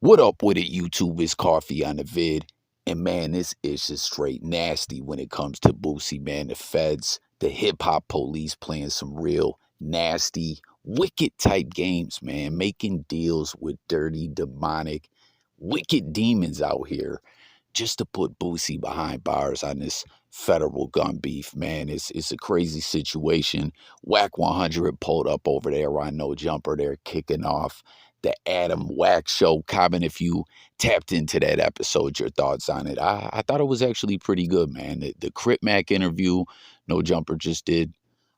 What up with it, YouTube? It's Coffee on the vid. And man, this is just straight nasty when it comes to Boosie, man. The feds, the hip-hop police playing some real nasty, wicked type games, man. Making deals with dirty, demonic, wicked demons out here just to put Boosie behind bars on this federal gun beef, man. It's a crazy situation. WACK100 pulled up over there on No Jumper. They're kicking off the Adam Wack show. Comment if you tapped into that episode, your thoughts on it. I thought it was actually pretty good, man. The Crip Mac interview, No Jumper just did,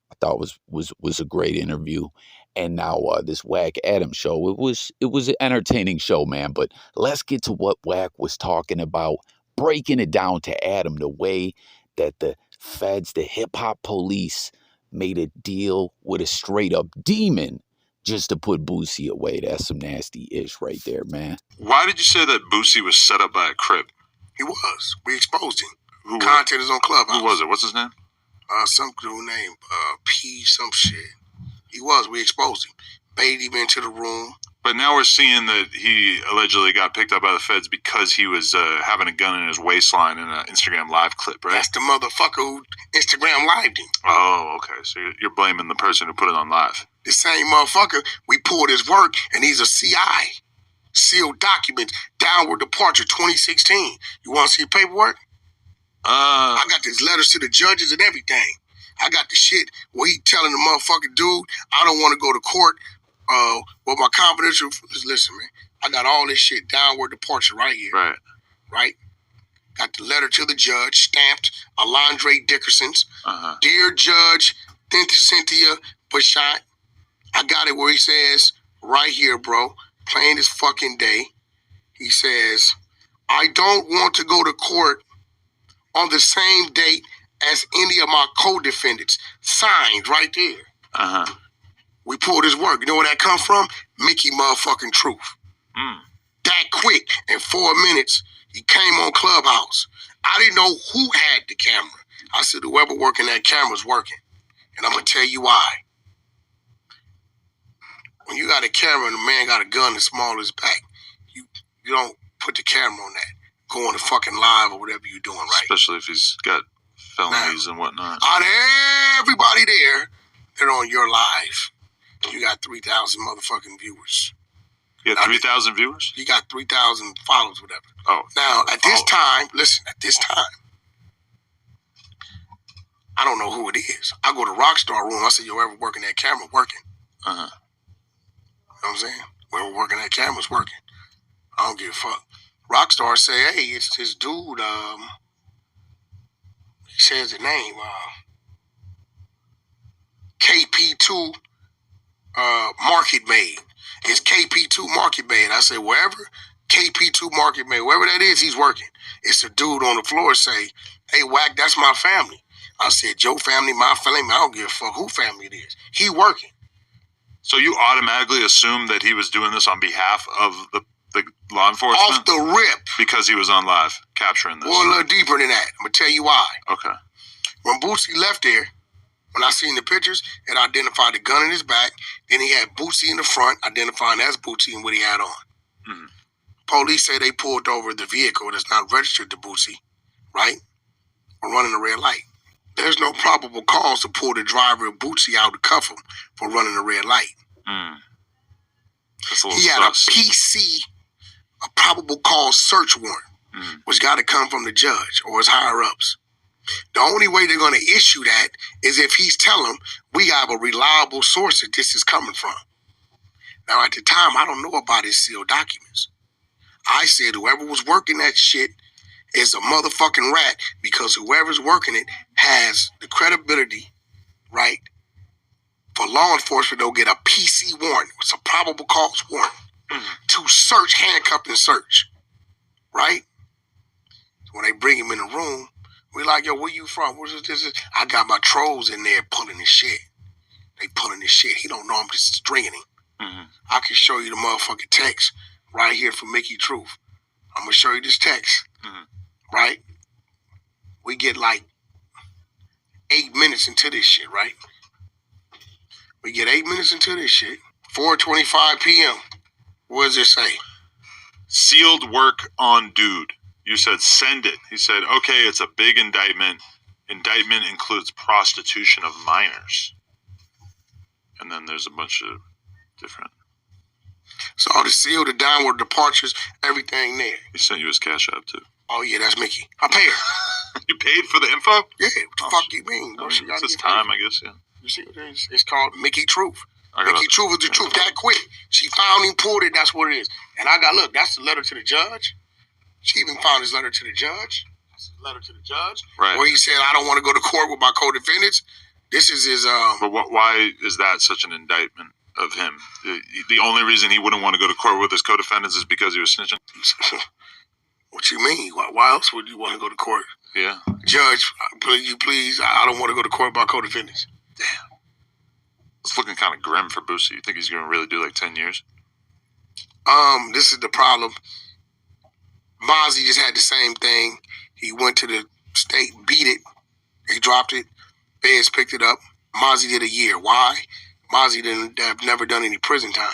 I thought was a great interview. And now this Wack Adam show, it was an entertaining show, man. But let's get to what Wack was talking about, breaking it down to Adam, the way that the feds, the hip hop police, made a deal with a straight up demon just to put Boosie away. That's some nasty ish right there, man. Why did you say that Boosie was set up by a Crip? He was. We exposed him. Content is on Clubhouse. Who was it? What's his name? Some dude named P some shit. He was. We exposed him. Baited him into the room. But now we're seeing that he allegedly got picked up by the feds because he was having a gun in his waistline in an Instagram live clip, right? That's the motherfucker who Instagram lived him. Oh, okay. So you're blaming the person who put it on live. The same motherfucker, we pulled his work, and he's a CI. Sealed documents, downward departure 2016. You want to see paperwork? I got these letters to the judges and everything. I got the shit where he telling the motherfucking dude, I don't want to go to court with my confidential. Listen, man, I got all this shit, downward departure right here. Right? Got the letter to the judge, stamped, Alondre Dickerson's. Dear Judge Cynthia Bashot. I got it where he says, right here, bro, plain as fucking day. He says, I don't want to go to court on the same date as any of my co-defendants. Signed right there. We pulled his work. You know where that come from? Mickey motherfucking Truth. That quick, in 4 minutes, he came on Clubhouse. I didn't know who had the camera. I said, whoever working that camera's working. And I'm going to tell you why. When you got a camera and a man got a gun as small as his back, you don't put the camera on that. Go on the fucking live or whatever you're doing, right? Especially if he's got felonies and whatnot. Out of everybody there, they're on your live. You got 3,000 motherfucking viewers. You got 3,000 viewers? You got 3,000 followers, whatever. Oh. Now, at this time, listen, at this time, I don't know who it is. I go to Rockstar room. I say, yo, whoever working that camera, working. You know what I'm saying? Whoever working that camera's working. I don't give a fuck. Rockstar say, hey, it's this dude, he says the name, KP2 Market Made. It's KP2 Market Made. I say, wherever KP2 Market Made, wherever that is, he's working. It's a dude on the floor say, hey, Wack, that's my family. I said, your family, my family, I don't give a fuck who family it is. He working. So you automatically assume that he was doing this on behalf of the law enforcement? Off the rip. Because he was on live capturing this. Well, a little deeper than that. I'm going to tell you why. Okay. When Boosie left there, when I seen the pictures, it identified the gun in his back. Then he had Boosie in the front, identifying as Boosie and what he had on. Police say they pulled over the vehicle that's not registered to Boosie, right? For running a red light. There's no probable cause to pull the driver of Boosie out to cuff him for running a red light. He had a PC, a probable cause search warrant, which got to come from the judge or his higher-ups. The only way they're going to issue that is if he's telling them, we have a reliable source that this is coming from. Now, at the time, I don't know about his sealed documents. I said whoever was working that shit is a motherfucking rat because whoever's working it has the credibility, right? For law enforcement, they'll get a PC warrant. It's a probable cause warrant to search, handcuff, and search, right? So when they bring him in the room, we like, yo, where you from? What's this? I got my trolls in there pulling this shit. They pulling this shit. He don't know I'm just stringing him. I can show you the motherfucking text right here from Mickey Truth. I'm going to show you this text, right? We get like 8 minutes into this shit, right? We get 8 minutes into this shit. 4:25 p.m. What does it say? Sealed work on dude. You said send it. He said, okay, it's a big indictment. Indictment includes prostitution of minors. And then there's a bunch of different. So all the sealed, the downward departures, everything there. He sent you his Cash App too. Oh yeah, that's Mickey. I pay her. You paid for the info? Yeah, what the fuck you mean? It's his time, I guess, yeah. You see what it is? It's called Mickey Truth. I got Mickey Truth is the truth. That quick. She found him, pulled it, that's what it is. And I got, look, that's the letter to the judge. She even found his letter to the judge. That's his letter to the judge. Right. Where he said, I don't want to go to court with my co-defendants. This is his... But why is that such an indictment of him? The only reason he wouldn't want to go to court with his co-defendants is because he was snitching? What you mean? Why else would you want to go to court? Yeah. Judge, please, I don't want to go to court with my co-defendants. Damn. It's looking kind of grim for Boosie. You think he's going to really do like 10 years? This is the problem. Mozzie just had the same thing. He went to the state, beat it. They dropped it. Feds picked it up. Mozzie did a year. Why? Mozzie have never done any prison time.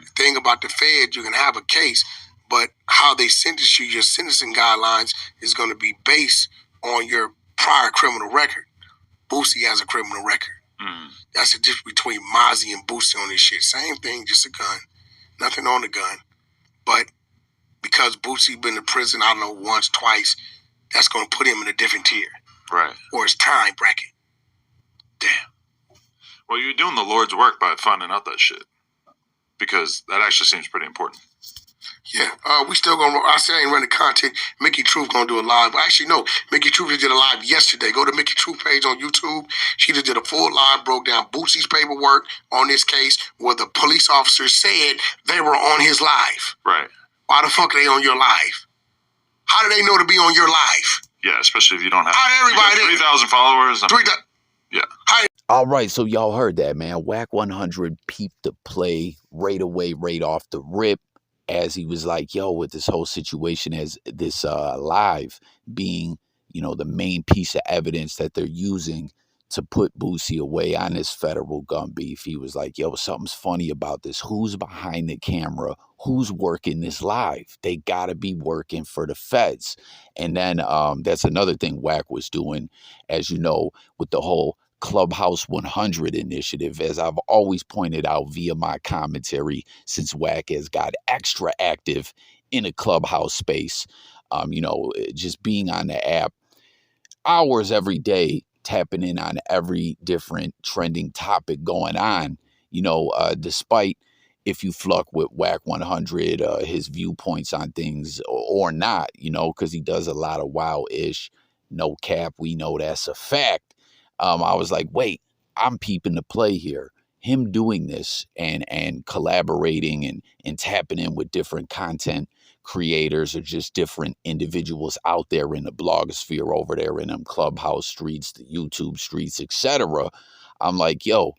The thing about the Feds, you can have a case, but how they sentence you, your sentencing guidelines is going to be based on your prior criminal record. Boosie has a criminal record. That's the difference between Mozzie and Boosie on this shit. Same thing, just a gun. Nothing on the gun. But because Boosie been to prison, I don't know, once, twice, that's going to put him in a different tier. Right. Or his time bracket. Damn. Well, you're doing the Lord's work by finding out that shit. Because that actually seems pretty important. Yeah, we still gonna. I say I ain't running content. Mickey Truth gonna do a live. Actually, no. Mickey Truth just did a live yesterday. Go to Mickey Truth page on YouTube. She just did a full live, broke down Boosie's paperwork on this case, where the police officers said they were on his live. Right. Why the fuck are they on your live? How do they know to be on your live? Yeah, especially if you don't have. How did everybody? 3,000 followers. 3,000. Yeah. All right, so y'all heard that, man. WACK100 peeped the play right away, right off the rip, as he was like, yo, with this whole situation as this live being, you know, the main piece of evidence that they're using to put Boosie away on this federal gun beef. He was like, yo, something's funny about this. Who's behind the camera? Who's working this live? They got to be working for the feds. And then that's another thing WACK was doing, as you know, with the whole Clubhouse 100 initiative, as I've always pointed out via my commentary, since WACK has got extra active in a Clubhouse space, you know, just being on the app hours every day, tapping in on every different trending topic going on, you know, despite if you fluck with WACK100, his viewpoints on things or not, you know, because he does a lot of wild-ish, no cap, we know that's a fact. I was like, wait, I'm peeping the play here. Him doing this and collaborating and tapping in with different content creators or just different individuals out there in the blogosphere over there in them Clubhouse streets, the YouTube streets, etc. I'm like, yo,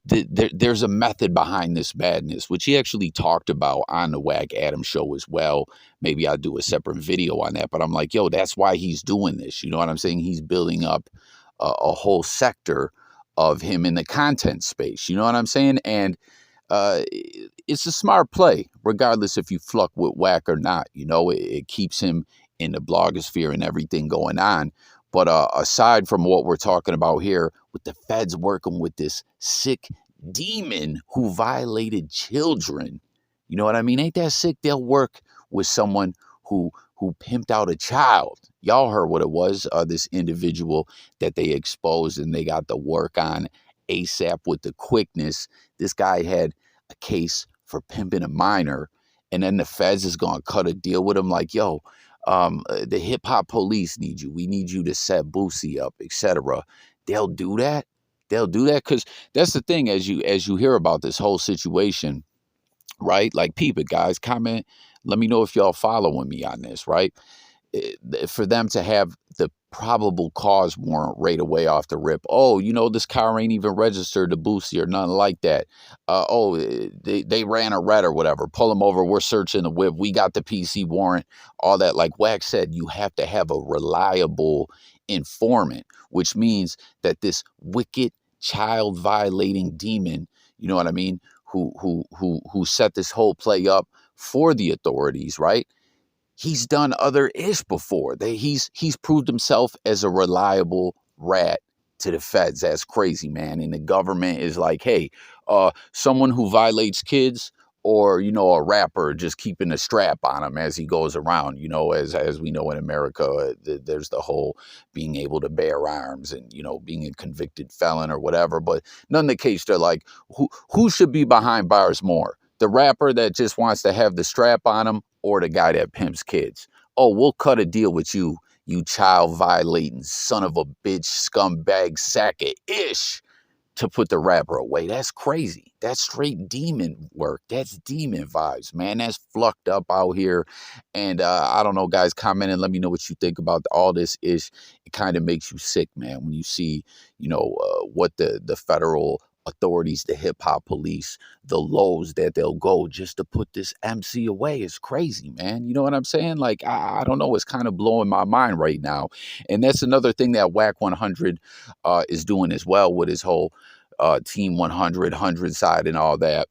there's a method behind this madness, which he actually talked about on the WACK Adam show as well. Maybe I'll do a separate video on that, but I'm like, yo, that's why he's doing this. You know what I'm saying? He's building up a whole sector of him in the content space. You know what I'm saying? And it's a smart play, regardless if you fluck with WACK or not. You know, it keeps him in the blogosphere and everything going on. But aside from what we're talking about here, with the feds working with this sick demon who violated children, you know what I mean? Ain't that sick? They'll work with someone who pimped out a child. Y'all heard what it was, this individual that they exposed and they got the work on ASAP with the quickness. This guy had a case for pimping a minor, and then the feds is going to cut a deal with him like, yo, the hip-hop police need you. We need you to set Boosie up, etc. They'll do that. They'll do that because that's the thing as you hear about this whole situation, right? Like, peep it, guys. Comment. Let me know if y'all following me on this, right? For them to have the probable cause warrant right away off the rip. Oh, you know, this car ain't even registered to Boosie or nothing like that. They ran a red or whatever. Pull them over. We're searching the whip. We got the PC warrant. All that. Like WACK said, you have to have a reliable informant, which means that this wicked child violating demon, you know what I mean, who set this whole play up for the authorities, right? He's done other ish before. He's proved himself as a reliable rat to the feds. That's crazy, man. And the government is like, hey, someone who violates kids, or a rapper just keeping a strap on him as he goes around. As we know in America, there's the whole being able to bear arms and being a convicted felon or whatever. But none of the case, they're like, who should be behind bars more? The rapper that just wants to have the strap on him, or the guy that pimps kids? Oh, we'll cut a deal with you, you child violating son of a bitch, scumbag, sack of ish, to put the rapper away. That's crazy. That's straight demon work. That's demon vibes, man. That's flucked up out here. And I don't know, guys, comment and let me know what you think about all this ish. It kind of makes you sick, man, when you see, what the federal authorities, the hip hop police, the lows that they'll go just to put this MC away. Is crazy, man. You know what I'm saying? Like, I don't know. It's kind of blowing my mind right now. And that's another thing that WACK100 is doing as well with his whole Team 100, 100 side and all that.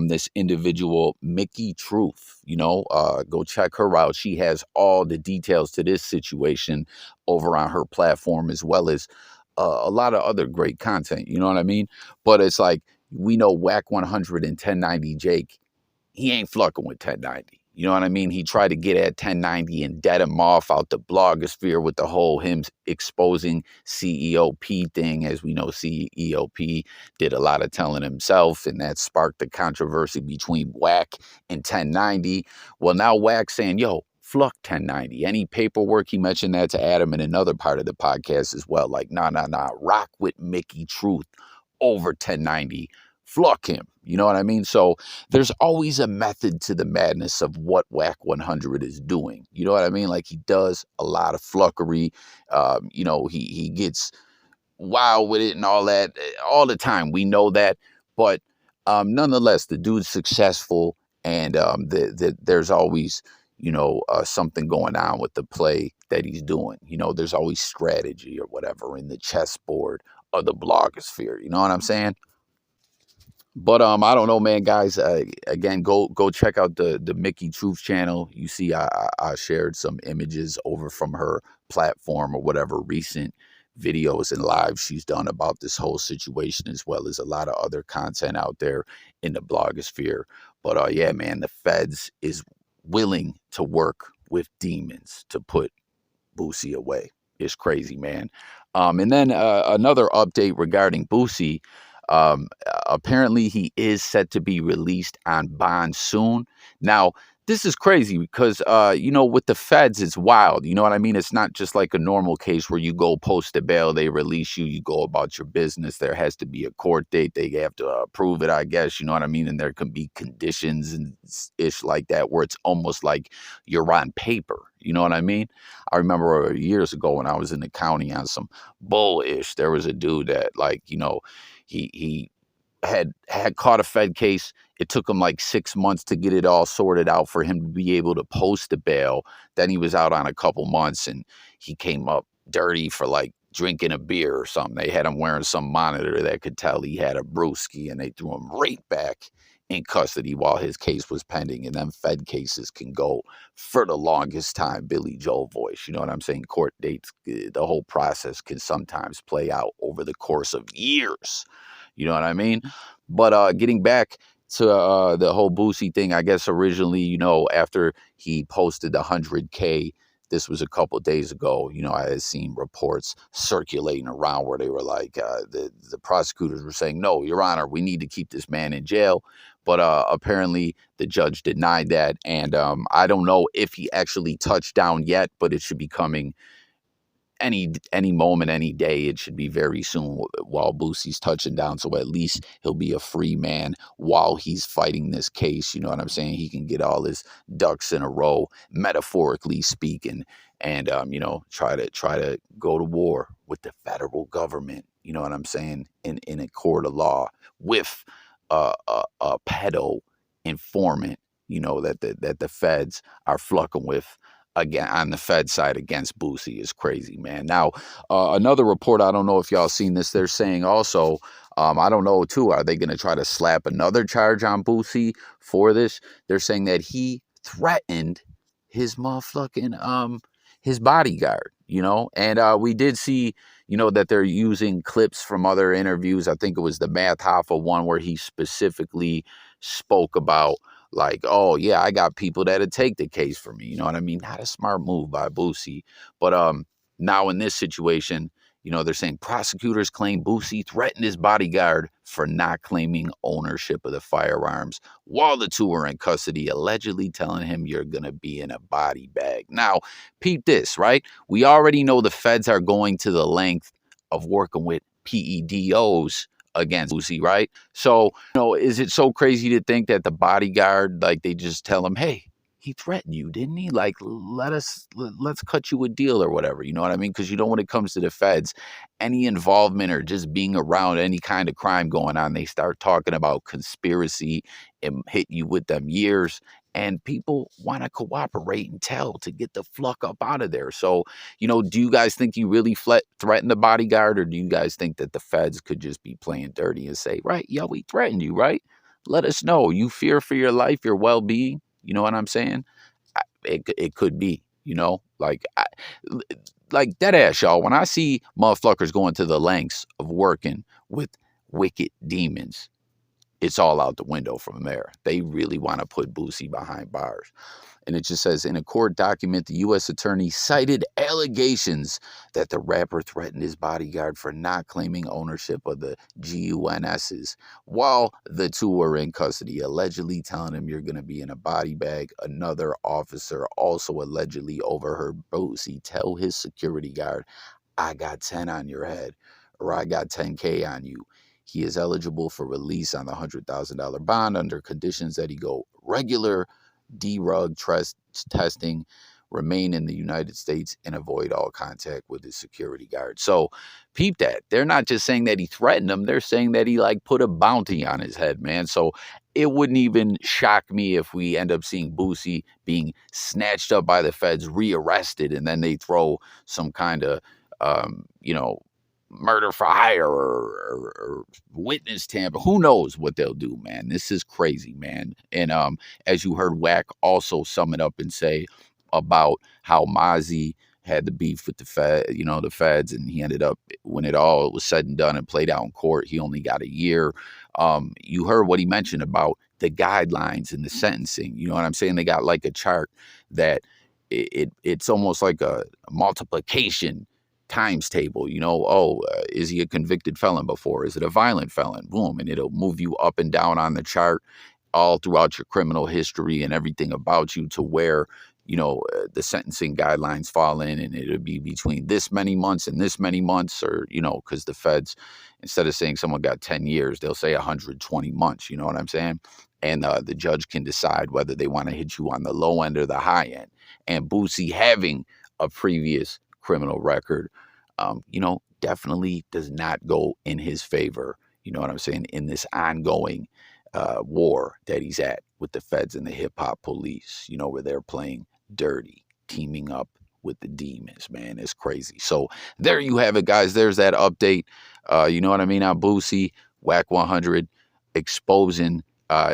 This individual, Mickey Truth, go check her out. She has all the details to this situation over on her platform, as well as a lot of other great content. You know what I mean? But it's like, we know WACK100 and 1090 Jake, he ain't fucking with 1090. You know what I mean? He tried to get at 1090 and dead him off out the blogosphere with the whole him exposing CEOP thing. As we know, CEOP did a lot of telling himself, and that sparked the controversy between WACK and 1090. Well, now WACK saying, yo, fuck 1090. Any paperwork, he mentioned that to Adam in another part of the podcast as well. Like, nah, rock with Mickey Truth over 1090. Fuck him. You know what I mean? So there's always a method to the madness of what WACK100 is doing. You know what I mean? Like, he does a lot of fluffery. He gets wild with it and all that all the time. We know that. But nonetheless, the dude's successful, and there's always, something going on with the play that he's doing. There's always strategy or whatever in the chessboard of the blogosphere. You know what I'm saying? But I don't know, man, guys. Again, go check out the Mickey Truth channel. You see, I shared some images over from her platform or whatever, recent videos and lives she's done about this whole situation, as well as a lot of other content out there in the blogosphere. But yeah, man, the feds is willing to work with demons to put Boosie away. It's crazy, man. And then another update regarding Boosie. Apparently, he is set to be released on bond soon. Now, this is crazy because, with the feds, it's wild. You know what I mean? It's not just like a normal case where you go post a bail, they release you, you go about your business. There has to be a court date. They have to approve it, I guess. You know what I mean? And there can be conditions and ish like that where it's almost like you're on paper. You know what I mean? I remember years ago when I was in the county on some bullish, there was a dude that, like, he had caught a Fed case. It took him like 6 months to get it all sorted out for him to be able to post a bail. Then he was out on a couple months, and he came up dirty for like drinking a beer or something. They had him wearing some monitor that could tell he had a brewski, and they threw him right back in custody while his case was pending. And then Fed cases can go for the longest time. Billy Joel voice, you know what I'm saying? Court dates, the whole process can sometimes play out over the course of years. You know what I mean? But getting back to the whole Boosie thing, I guess originally, after he posted the 100K, this was a couple of days ago, I had seen reports circulating around where they were like, the prosecutors were saying, no, Your Honor, we need to keep this man in jail. But apparently the judge denied that. And I don't know if he actually touched down yet, but it should be coming any moment, any day. It should be very soon while Boosie's touching down. So at least he'll be a free man while he's fighting this case. You know what I'm saying? He can get all his ducks in a row, metaphorically speaking, and try to go to war with the federal government. You know what I'm saying? In a court of law with a pedo informant. That the feds are fucking with again on the Fed side against Boosie is crazy, man. Now, another report, I don't know if y'all seen this, they're saying also, I don't know too, are they going to try to slap another charge on Boosie for this? They're saying that he threatened his motherfucking, his bodyguard, and we did see, that they're using clips from other interviews. I think it was the Math Hoffa one where he specifically spoke about, like, oh yeah, I got people that'd take the case for me. You know what I mean? Not a smart move by Boosie. But now in this situation, they're saying prosecutors claim Boosie threatened his bodyguard for not claiming ownership of the firearms while the two were in custody, allegedly telling him you're gonna be in a body bag. Now, peep this, right? We already know the feds are going to the length of working with PEDOs against Boosie, right? So, is it so crazy to think that the bodyguard, like, they just tell him, hey, he threatened you, didn't he? Like, let's cut you a deal or whatever. You know what I mean? Because when it comes to the feds, any involvement or just being around any kind of crime going on, they start talking about conspiracy and hit you with them years. And people want to cooperate and tell to get the fuck up out of there. So, do you guys think he really threatened the bodyguard, or do you guys think that the feds could just be playing dirty and say, right, yo, we threatened you, right? Let us know. You fear for your life, your well-being. You know what I'm saying? It could be, like dead ass, y'all. When I see motherfuckers going to the lengths of working with wicked demons, it's all out the window from there. They really want to put Boosie behind bars. And it just says, in a court document, the U.S. attorney cited allegations that the rapper threatened his bodyguard for not claiming ownership of the GUNSs while the two were in custody, allegedly telling him you're going to be in a body bag. Another officer also allegedly overheard Boosie tell his security guard, I got 10 on your head, or I got 10K on you. He is eligible for release on the $100,000 bond under conditions that he go regular drug testing, remain in the United States, and avoid all contact with his security guard. So peep that. They're not just saying that he threatened him. They're saying that he put a bounty on his head, man. So it wouldn't even shock me if we end up seeing Boosie being snatched up by the feds, rearrested, and then they throw some kind of, murder for hire or witness tamper. Who knows what they'll do, man? This is crazy, man. And as you heard WACK also sum it up and say about how Mozzie had the beef with the feds, and he ended up, when it all was said and done and played out in court, he only got a year. You heard what he mentioned about the guidelines and the sentencing. You know what I'm saying? They got like a chart that it's almost like a multiplication times table, is he a convicted felon before? Is it a violent felon? Boom. And it'll move you up and down on the chart all throughout your criminal history and everything about you to where, the sentencing guidelines fall in, and it'll be between this many months and this many months, or, because the feds, instead of saying someone got 10 years, they'll say 120 months. You know what I'm saying? And the judge can decide whether they want to hit you on the low end or the high end. And Boosie having a previous criminal record, definitely does not go in his favor, you know what I'm saying, in this ongoing war that he's at with the feds and the hip-hop police, where they're playing dirty, teaming up with the demons, man. It's crazy. So there you have it, guys. There's that update, you know what I mean, on Boosie, WACK100, exposing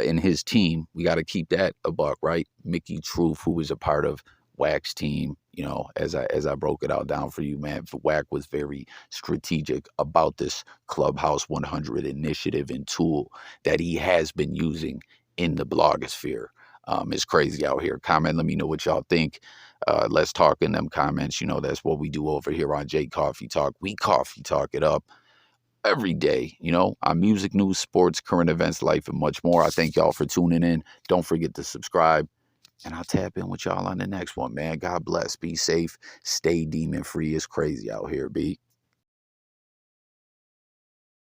in his team. We got to keep that a buck, right? Mickey Truth, who was a part of WACK's team, as I broke it out down for you, man. WACK was very strategic about this Clubhouse 100 initiative and tool that he has been using in the blogosphere. It's crazy out here. Comment, let me know what y'all think. Let's talk in them comments. That's what we do over here on J Coffee Talk. We coffee talk it up every day, on music, news, sports, current events, life, and much more. I thank y'all for tuning in. Don't forget to subscribe. And I'll tap in with y'all on the next one, man. God bless. Be safe. Stay demon free. It's crazy out here, B.